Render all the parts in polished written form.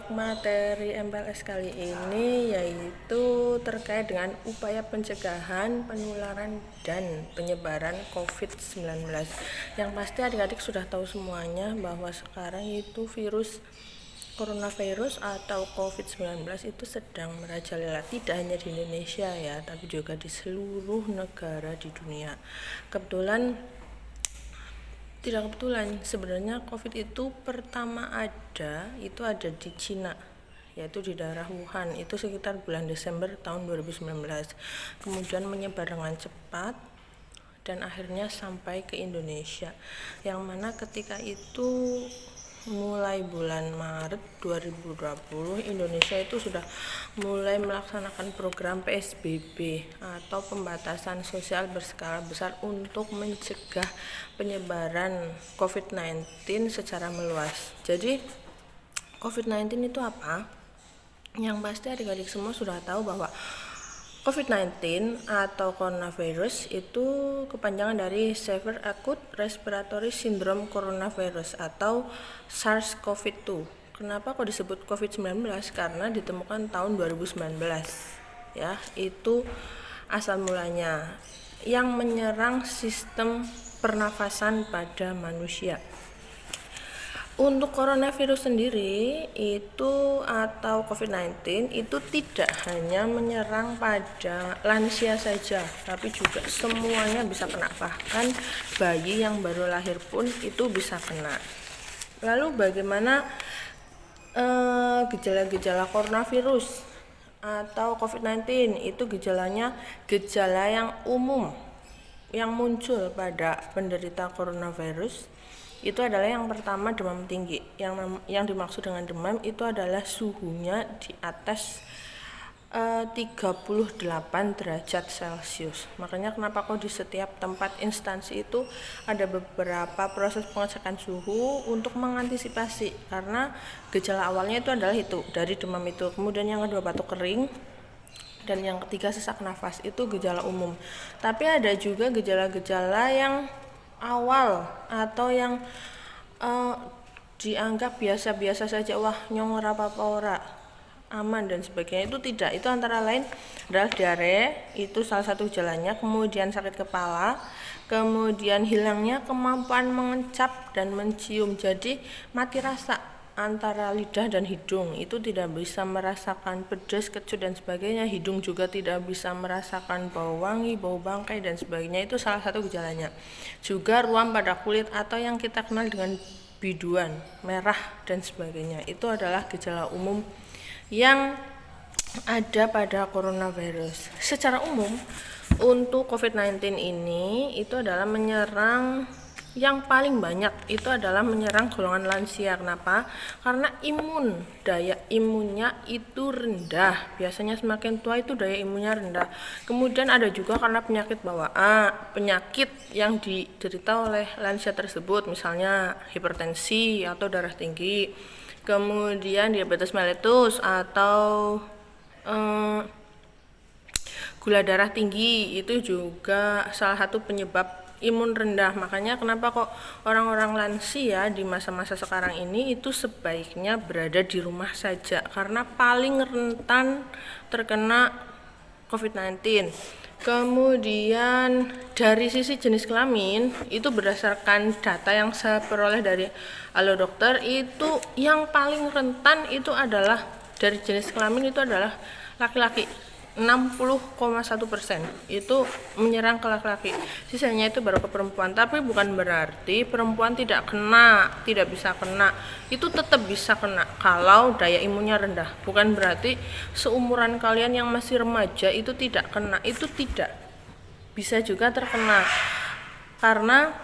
Untuk materi MPLS kali ini yaitu terkait dengan upaya pencegahan, penularan, dan penyebaran COVID-19. Yang pasti adik-adik sudah tahu semuanya bahwa sekarang itu virus coronavirus atau COVID-19 itu sedang merajalela, tidak hanya di Indonesia ya, tapi juga di seluruh negara di dunia. Tidak kebetulan, sebenarnya COVID itu pertama ada di Cina, yaitu di daerah Wuhan, itu sekitar bulan Desember tahun 2019. Kemudian menyebar dengan cepat dan akhirnya sampai ke Indonesia, yang mana ketika itu mulai bulan Maret 2020 Indonesia itu sudah mulai melaksanakan program PSBB atau pembatasan sosial berskala besar untuk mencegah penyebaran COVID-19 secara meluas. Jadi COVID-19 itu apa? Yang pasti adik-adik semua sudah tahu bahwa COVID-19 atau coronavirus itu kepanjangan dari Severe Acute Respiratory Syndrome Coronavirus atau SARS-CoV-2. Kenapa kok disebut COVID-19? Karena ditemukan tahun 2019. Ya, itu asal mulanya yang menyerang sistem pernafasan pada manusia. Untuk coronavirus sendiri itu atau COVID-19 itu tidak hanya menyerang pada lansia saja, tapi juga semuanya bisa kena, bahkan bayi yang baru lahir pun itu bisa kena. Lalu bagaimana gejala-gejala coronavirus atau COVID-19? Itu gejala yang umum yang muncul pada penderita coronavirus. Itu adalah yang pertama demam tinggi. Yang dimaksud dengan demam itu adalah suhunya di atas 38 derajat Celcius. Makanya kenapa kok di setiap tempat instansi itu ada beberapa proses pengecekan suhu untuk mengantisipasi, karena gejala awalnya itu adalah itu dari demam itu. Kemudian yang kedua batuk kering, dan yang ketiga sesak nafas. Itu gejala umum. Tapi ada juga gejala-gejala yang awal atau yang dianggap biasa-biasa saja, wah nyong ora apa-apa ora, aman dan sebagainya. Itu tidak, itu antara lain adalah diare, itu salah satu gejalanya, kemudian sakit kepala, kemudian hilangnya kemampuan mengencap dan mencium, jadi mati rasa antara lidah dan hidung, itu tidak bisa merasakan pedas, kecut dan sebagainya. Hidung juga tidak bisa merasakan bau wangi, bau bangkai dan sebagainya. Itu salah satu gejalanya. Juga ruam pada kulit atau yang kita kenal dengan biduan, merah dan sebagainya. Itu adalah gejala umum yang ada pada coronavirus. Secara umum untuk COVID-19 ini itu adalah menyerang, yang paling banyak itu adalah menyerang golongan lansia. Kenapa? Karena daya imunnya itu rendah. Biasanya semakin tua itu daya imunnya rendah. Kemudian ada juga karena penyakit bawaan, penyakit yang diderita oleh lansia tersebut, misalnya hipertensi atau darah tinggi, kemudian diabetes mellitus atau gula darah tinggi. Itu juga salah satu penyebab imun rendah. Makanya kenapa kok orang-orang lansia di masa-masa sekarang ini itu sebaiknya berada di rumah saja, karena paling rentan terkena COVID-19. Kemudian dari sisi jenis kelamin, itu berdasarkan data yang saya peroleh dari Halo Dokter, itu yang paling rentan itu adalah dari jenis kelamin itu adalah laki-laki. 60,1% itu menyerang ke laki-laki, sisanya itu baru ke perempuan. Tapi bukan berarti perempuan tidak bisa kena, itu tetap bisa kena kalau daya imunnya rendah. Bukan berarti seumuran kalian yang masih remaja itu tidak kena, itu tidak, bisa juga terkena, karena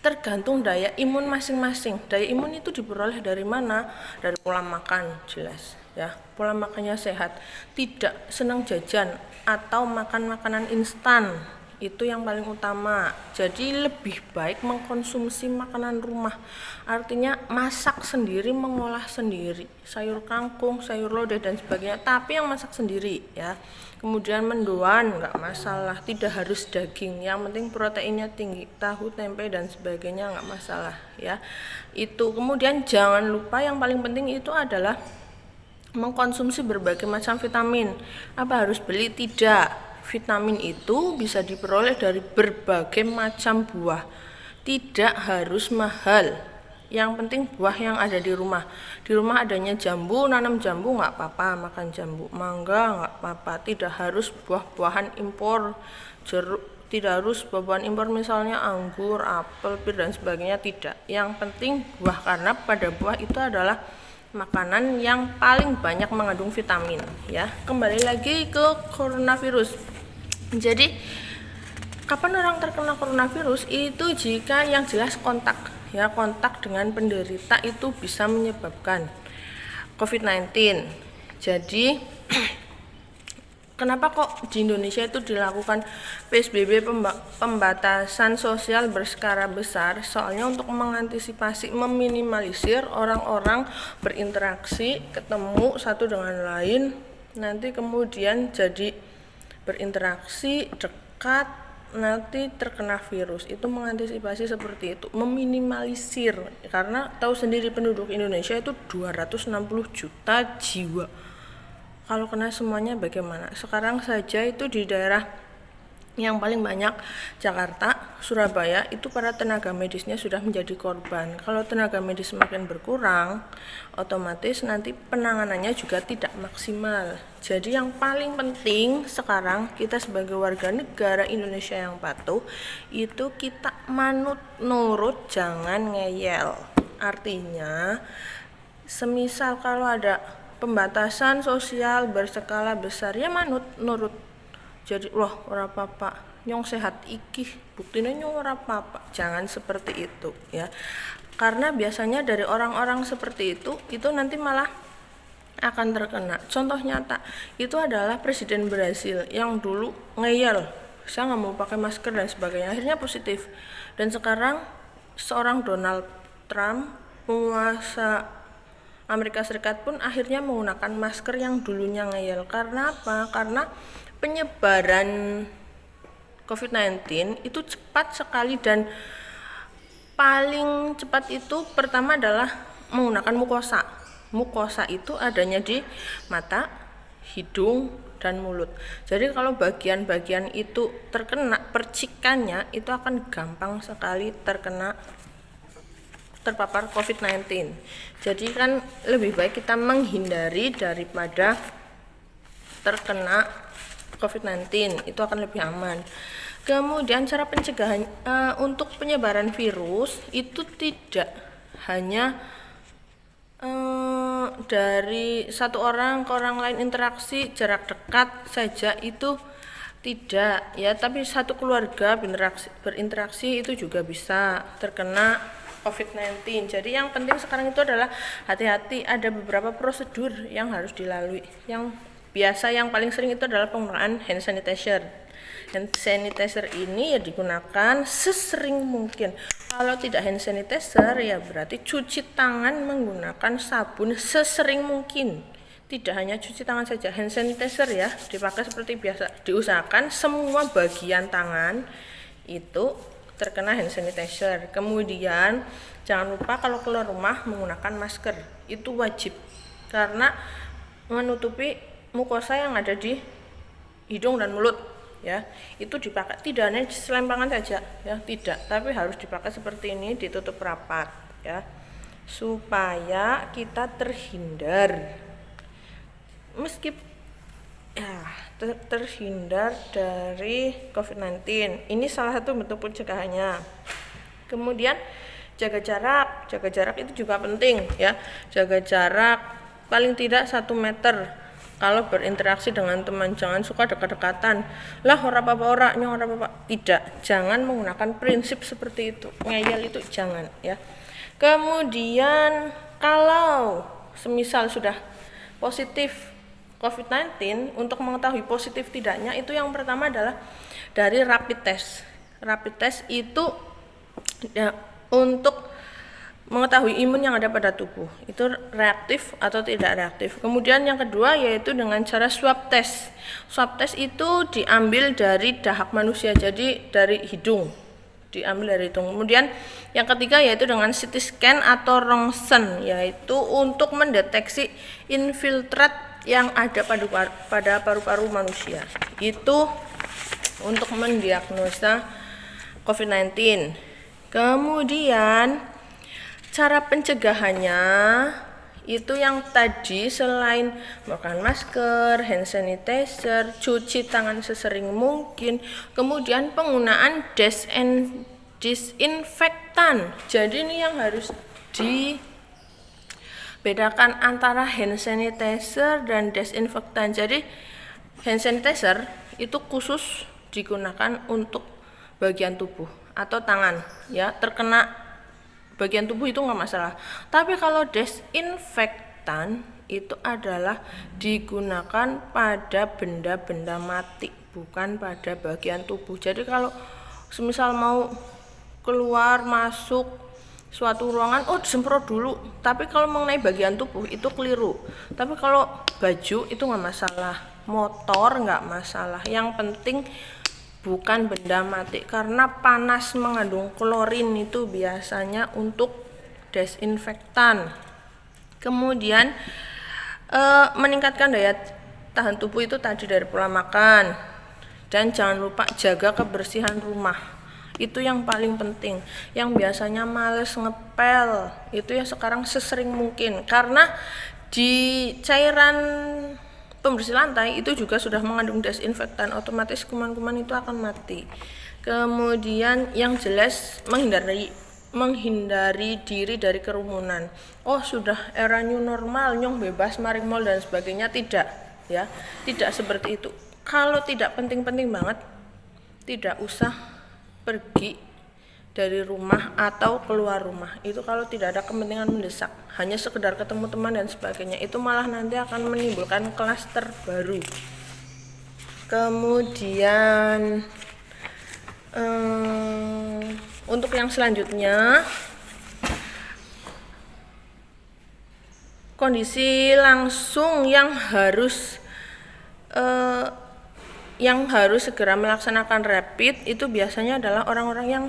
tergantung daya imun masing-masing. Daya imun itu diperoleh dari mana? Dari pola makan, jelas ya, pola makannya sehat, tidak senang jajan atau makan makanan instan Itu yang paling utama. Jadi lebih baik mengkonsumsi makanan rumah. Artinya masak sendiri, mengolah sendiri. Sayur kangkung, sayur lodeh dan sebagainya, tapi yang masak sendiri ya. Kemudian mendoan nggak masalah, tidak harus daging. Yang penting proteinnya tinggi, tahu, tempe dan sebagainya nggak masalah ya. Itu kemudian jangan lupa yang paling penting itu adalah mengkonsumsi berbagai macam vitamin. Apa harus beli? Tidak. Vitamin itu bisa diperoleh dari berbagai macam buah. Tidak harus mahal. Yang penting buah yang ada di rumah. Di rumah adanya jambu, nanam jambu nggak apa-apa, makan jambu. Mangga nggak apa-apa. Tidak harus buah-buahan impor, jeruk. Tidak harus buah-buahan impor misalnya anggur, apel, pir dan sebagainya, tidak. Yang penting buah, karena pada buah itu adalah makanan yang paling banyak mengandung vitamin ya. Kembali lagi ke coronavirus. Jadi kapan orang terkena coronavirus itu jika yang jelas kontak ya, kontak dengan penderita itu bisa menyebabkan COVID-19. Jadi kenapa kok di Indonesia itu dilakukan PSBB, pembatasan sosial berskala besar? Soalnya untuk mengantisipasi, meminimalisir orang-orang berinteraksi, ketemu satu dengan lain, nanti kemudian jadi berinteraksi dekat, nanti terkena virus. Itu mengantisipasi seperti itu, meminimalisir, karena tahu sendiri penduduk Indonesia itu 260 juta jiwa. Kalau kena semuanya bagaimana? Sekarang saja itu di daerah yang paling banyak, Jakarta, Surabaya, itu para tenaga medisnya sudah menjadi korban. Kalau tenaga medis semakin berkurang, otomatis nanti penanganannya juga tidak maksimal. Jadi yang paling penting sekarang kita sebagai warga negara Indonesia yang patuh, itu kita manut nurut, jangan ngeyel. Artinya, semisal kalau ada pembatasan sosial berskala besar, ya manut nurut. Jadi loh ora apa-apa, nyong sehat iki, buktinya nyong ora apa-apa. Jangan seperti itu ya. Karena biasanya dari orang-orang seperti itu nanti malah akan terkena. Contoh nyata itu adalah Presiden Brasil yang dulu ngeyel, saya nggak mau pakai masker dan sebagainya, akhirnya positif. Dan sekarang seorang Donald Trump, penguasa Amerika Serikat pun akhirnya menggunakan masker yang dulunya ngeyel. Karena apa? Karena penyebaran COVID-19 itu cepat sekali, dan paling cepat itu pertama adalah menggunakan mukosa. Mukosa itu adanya di mata, hidung, dan mulut. Jadi kalau bagian-bagian itu terkena percikannya, itu akan gampang sekali terpapar COVID-19. Jadi kan lebih baik kita menghindari daripada terkena COVID-19, itu akan lebih aman. Kemudian cara pencegahan untuk penyebaran virus itu tidak hanya dari satu orang ke orang lain, interaksi jarak dekat saja itu tidak ya, tapi satu keluarga berinteraksi itu juga bisa terkena COVID-19. Jadi yang penting sekarang itu adalah hati-hati, ada beberapa prosedur yang harus dilalui. Yang biasa yang paling sering itu adalah penggunaan hand sanitizer. Hand sanitizer ini ya digunakan sesering mungkin. Kalau tidak hand sanitizer ya berarti cuci tangan menggunakan sabun sesering mungkin. Tidak hanya cuci tangan saja, hand sanitizer ya dipakai seperti biasa. Diusahakan semua bagian tangan itu terkena hand sanitizer. Kemudian jangan lupa kalau keluar rumah menggunakan masker. Itu wajib karena menutupi mukosa yang ada di hidung dan mulut ya. Itu dipakai, tidak hanya selempangan saja ya, tidak, tapi harus dipakai seperti ini, ditutup rapat ya, supaya kita terhindar terhindar dari COVID-19. Ini salah satu bentuk pencegahannya. Kemudian jaga jarak itu juga penting ya. Jaga jarak paling tidak 1 meter. Kalau berinteraksi dengan teman, jangan suka dekat-dekatan. Lah ora apa-apa, ora apa-apa. Tidak, jangan menggunakan prinsip seperti itu. Ngeyel itu jangan ya. Kemudian kalau semisal sudah positif COVID-19 untuk mengetahui positif tidaknya itu yang pertama adalah dari rapid test. Rapid test itu ya, untuk mengetahui imun yang ada pada tubuh itu reaktif atau tidak reaktif. Kemudian yang kedua yaitu dengan cara swab test. Swab test itu diambil dari dahak manusia, jadi dari hidung, diambil dari hidung. Kemudian yang ketiga yaitu dengan CT scan atau rongsen, yaitu untuk mendeteksi infiltrat yang ada pada paru-paru manusia. Itu untuk mendiagnosa COVID-19. Kemudian cara pencegahannya itu yang tadi, selain menggunakan masker, hand sanitizer, cuci tangan sesering mungkin, kemudian penggunaan disinfektan. Jadi ini yang harus dibedakan antara hand sanitizer dan desinfektan. Jadi hand sanitizer itu khusus digunakan untuk bagian tubuh atau tangan, ya, terkena bagian tubuh itu nggak masalah. Tapi kalau desinfektan itu adalah digunakan pada benda-benda mati, bukan pada bagian tubuh. Jadi kalau semisal mau keluar masuk suatu ruangan, disemprot dulu. Tapi kalau mengenai bagian tubuh itu keliru. Tapi kalau baju itu nggak masalah, motor nggak masalah. Yang penting bukan benda mati, karena panas mengandung klorin itu biasanya untuk desinfektan. Kemudian meningkatkan daya tahan tubuh itu tadi dari pola makan, dan jangan lupa jaga kebersihan rumah. Itu yang paling penting. Yang biasanya males ngepel itu ya sekarang sesering mungkin, karena di cairan pembersih lantai itu juga sudah mengandung desinfektan, otomatis kuman-kuman itu akan mati. Kemudian yang jelas menghindari diri dari kerumunan. Sudah era new normal, nyong bebas mari mall dan sebagainya, tidak, ya. Tidak seperti itu. Kalau tidak penting-penting banget, tidak usah pergi dari rumah atau keluar rumah. Itu kalau tidak ada kepentingan mendesak, hanya sekedar ketemu teman dan sebagainya, itu malah nanti akan menimbulkan klaster baru. Kemudian untuk yang selanjutnya, kondisi langsung yang harus segera melaksanakan rapid itu biasanya adalah orang-orang yang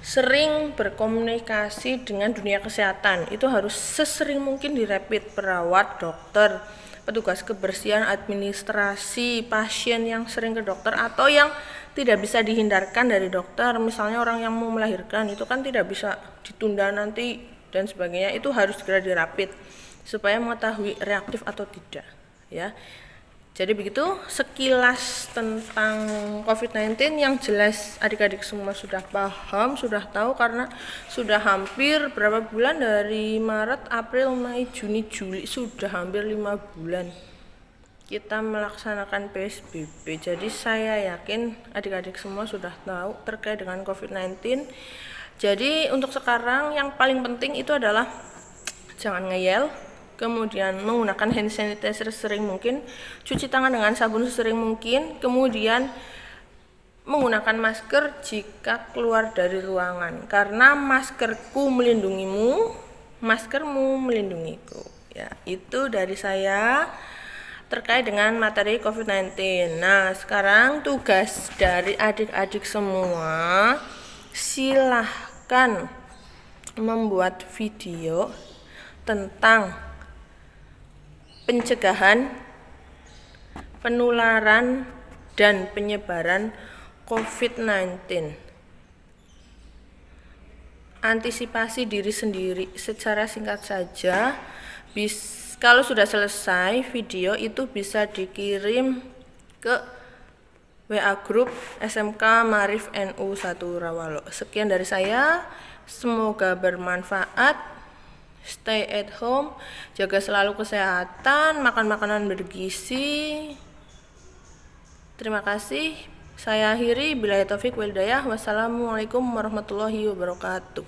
sering berkomunikasi dengan dunia kesehatan. Itu harus sesering mungkin di rapid. Perawat, dokter, petugas kebersihan, administrasi, pasien yang sering ke dokter atau yang tidak bisa dihindarkan dari dokter. Misalnya orang yang mau melahirkan itu kan tidak bisa ditunda nanti dan sebagainya, itu harus segera di rapid supaya mengetahui reaktif atau tidak, ya. Jadi begitu sekilas tentang COVID-19, yang jelas adik-adik semua sudah paham, sudah tahu, karena sudah hampir berapa bulan, dari Maret, April, Mei, Juni, Juli, sudah hampir 5 bulan kita melaksanakan PSBB. Jadi saya yakin adik-adik semua sudah tahu terkait dengan COVID-19. Jadi untuk sekarang yang paling penting itu adalah jangan ngeyel, kemudian menggunakan hand sanitizer sering mungkin, cuci tangan dengan sabun sering mungkin, kemudian menggunakan masker jika keluar dari ruangan, karena maskerku melindungimu, maskermu melindungiku. Ya, itu dari saya terkait dengan materi COVID-19. Nah, sekarang tugas dari adik-adik semua, silahkan membuat video tentang pencegahan, penularan, dan penyebaran COVID-19. Antisipasi diri sendiri secara singkat saja. Kalau sudah selesai video itu bisa dikirim ke WA grup SMK Maarif NU 1 Rawalo. Sekian dari saya, semoga bermanfaat. Stay at home, jaga selalu kesehatan, makan makanan bergizi. Terima kasih. Saya akhiri, billahi taufik wal hidayah. Wassalamualaikum warahmatullahi wabarakatuh.